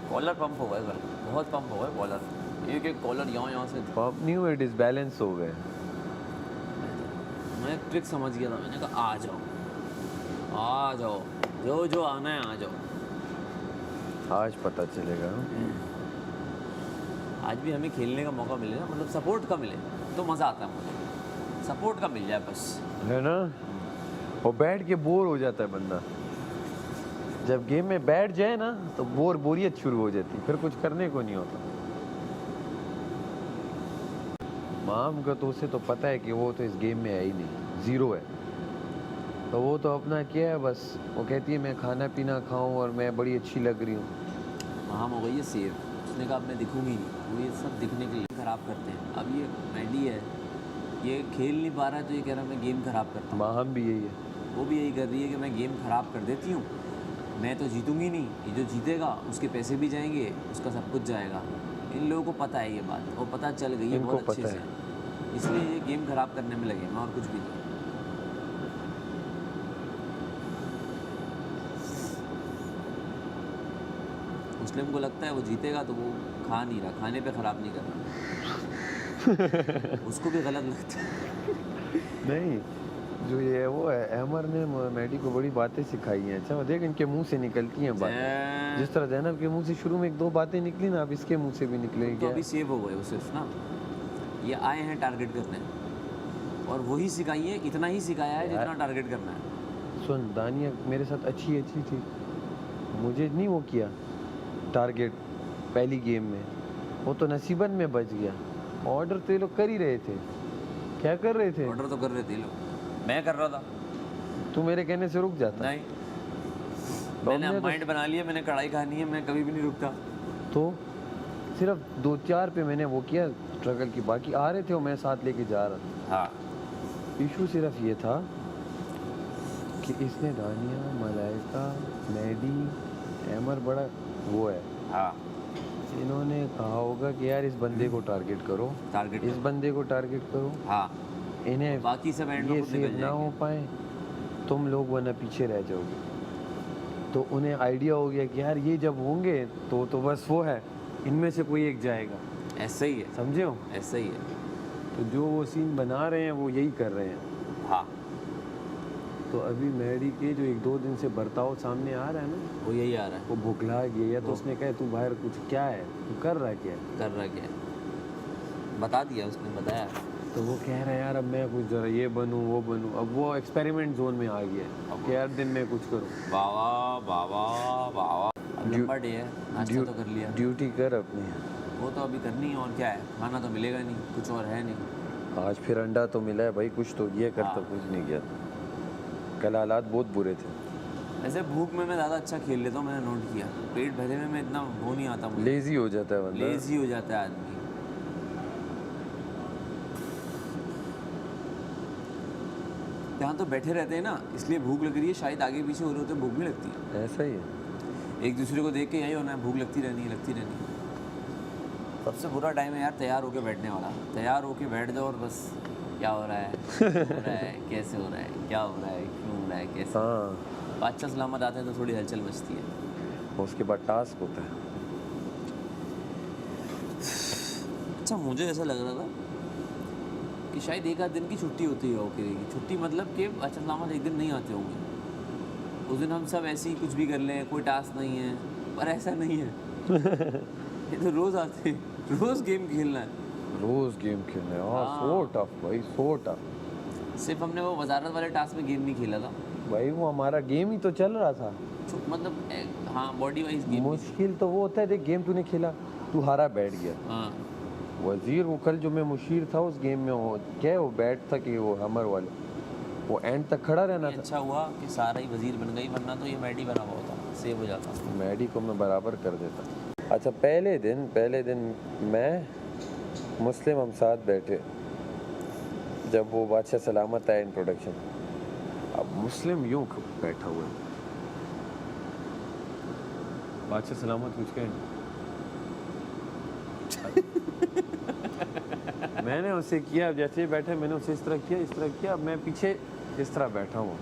Collar pump हो गए कल, बहुत पंप हो गए कॉलर। एक कॉलर यहाँ से पंप नहीं हुए, डिसबैलेंस हो गए। मैं ट्रिक समझ गया था, मैंने कहा आ जाओ, जो आना है आ जाओ। आज पता चलेगा। आज भी हमें खेलने का मौका मिले ना, मतलब सपोर्ट का मिले तो मज़ा आता है मुझे। सपोर्ट का मिल जाए बस, है ना। और बैठ के बोर हो जाता है बंदा, जब गेम में बैठ जाए ना तो बोरियत शुरू हो जाती, फिर कुछ करने को नहीं होता। माम का तो उसे तो पता है कि वो तो इस गेम में है ही नहीं, ज़ीरो है, तो वो तो अपना क्या है बस, वो कहती है मैं खाना पीना खाऊं और मैं बड़ी अच्छी लग रही हूँ। माम हो गई है सेव, उसने कहा अब मैं दिखूंगी नहीं, वो ये सब दिखने के लिए ख़राब करते हैं। अब ये मैडी है, ये खेल नहीं पा रहा है तो ये कह रहा है मैं गेम ख़राब करता हूँ। माहम भी यही है, वो भी यही कर रही है कि मैं गेम ख़राब कर देती हूँ, मैं तो जीतूंगी नहीं, ये जो जीतेगा उसके पैसे भी जाएंगे, उसका सब कुछ जाएगा। इन लोगों को पता है ये बात, और पता चल गई है बहुत अच्छे से, इसलिए ये गेम ख़राब करने में लगे हैं और कुछ भी नहीं। मुस्लिम को लगता है वो जीतेगा तो वो खा नहीं रहा, खाने पे ख़राब नहीं कर रहा। उसको भी गलत लगता है। नहीं जो ये वो है, अमर ने मैडी को बड़ी बातें सिखाई हैं। अच्छा देख इनके मुंह से निकलती हैं बातें, जिस तरह जैनब के मुंह से शुरू में एक दो बातें निकली ना, अब इसके मुंह से भी निकलेंगी। तो अभी सेव हो गए वो सिर्फ ना, ये आए हैं टारगेट करने, और वही सिखाई है, इतना ही सिखाया है जितना टारगेट करना है। सुन दानिया मेरे साथ अच्छी थी, मुझे नहीं वो किया टारगेट पहली गेम में, वो तो नसीबन में बच गया। ऑर्डर तो ये लोग कर ही रहे थे, क्या कर रहे थे? ऑर्डर तो कर रहे थे लोग, मैं कर रहा था। तू मेरे कहने से रुक जाता? नहीं, मैंने माइंड बना लिया, मैंने कढ़ाई खानी है, मैं कभी भी नहीं रुकता। तो सिर्फ 2-4 पे मैंने वो किया स्ट्रगल की, बाकी आ रहे थे और मैं साथ लेके जा रहा था। हाँ, इशू सिर्फ ये था कि इसने दानिया, मलाइका, मैडी, अमर बड़ा वो है। हाँ, इन्होंने कहा होगा कि यार इस बंदे को टारगेट करो, इस बंदे को टारगेट करो। हाँ, इन्हें बाकी सब एंड ये सेव ना हो पाए, तुम लोग वरना पीछे रह जाओगे। तो उन्हें आइडिया हो गया कि यार ये जब होंगे तो बस वो है, इनमें से कोई एक जाएगा। ऐसा ही है, समझे हो? ऐसा ही है। तो जो वो सीन बना रहे हैं वो यही कर रहे हैं। हाँ, तो अभी मैडी के जो 1-2 दिन से बर्ताव सामने आ रहा है ना, वो यही आ रहा है। वो भुखला गया, या तो उसने कहा तू बाहर कुछ क्या है, तू कर रहा क्या है, बता दिया उसने, बताया। तो वो कह रहा है यार अब मैं कुछ जरा ये बनूं वो बनूं। अब वो एक्सपेरिमेंट जोन में आ गया है कि यार दिन में कुछ करूं। बाबा अब लंबा डे है, नाश्ता तो कर लिया, ड्यूटी कर अपनी। वो तो अभी करनी है, और क्या है, खाना तो मिलेगा नहीं, कुछ और है नहीं। आज फिर अंडा तो मिला है भाई, कुछ तो ये कर, तो कुछ नहीं किया। कल हालात बहुत बुरे थे। ऐसे भूख में मैं ज़्यादा अच्छा खेल लेता हूँ, मैंने नोट किया। पेट भरे में मैं इतना वो नहीं आता मुझे, लेजी हो जाता है बंदा, लेजी हो जाता है आदमी। यहाँ तो बैठे रहते हैं ना, इसलिए भूख लग रही है, शायद आगे पीछे हो रहे होते भूख नहीं लगती है। ऐसा ही है, एक दूसरे को देख के यही होना है, भूख लगती रहनी है। सबसे बुरा टाइम है यार तैयार होके बैठने वाला। तैयार होके बैठ जाओ और बस क्या हो रहा है, कैसे हो रहा है, क्या हो रहा है, क्यों हो रहा है, कैसे। हाँ, अच्छा सलामत आते हैं तो थोड़ी हलचल मचती है। उसके बाद टास्क होता है। अच्छा मुझे ऐसा लग रहा था कि शायद 1-8 दिन की छुट्टी होती है ओके की छुट्टी, मतलब कि अच्छा सलामत एक दिन नहीं आते होंगे, उस दिन हम सब ऐसे ही कुछ भी कर लें, कोई टास्क नहीं है। पर ऐसा नहीं है। ये तो रोज़ आते हैं, रोज़ गेम खेलना है, रोज गेम खेलना है। हाँ, सो टफ भाई, सो टफ। सिर्फ हमने वो वजारत वाले टास्क में गेम नहीं खेला था भाई, वो हमारा गेम ही तो चल रहा था। मतलब हाँ, बॉडी वाइज गेम। मुश्किल तो वो होता है, देख गेम तूने खेला, तू हारा बैठ गया। हाँ, वजीर वो कल जो मैं मुशीर था उस गेम में, वो क्या है वो बैट था कि वो हमर वाले, वो एंड तक खड़ा रहना था। अच्छा हुआ कि सारा ही वजीर बन गई, वरना तो ये मैडी बना हुआ होता, सेव हो जाता। मैडी को मैं बराबर कर देता। अच्छा पहले दिन मैं मुस्लिम हम साथ बैठे, जब वो बादशाह सलामत आया इंट्रोडक्शन। अब मुस्लिम यूं बैठा हुआ है, बादशाह सलामत कुछ कहे मैंने उसे किया, जैसे बैठे मैंने उसे इस तरह किया, अब मैं पीछे इस तरह बैठा हूँ।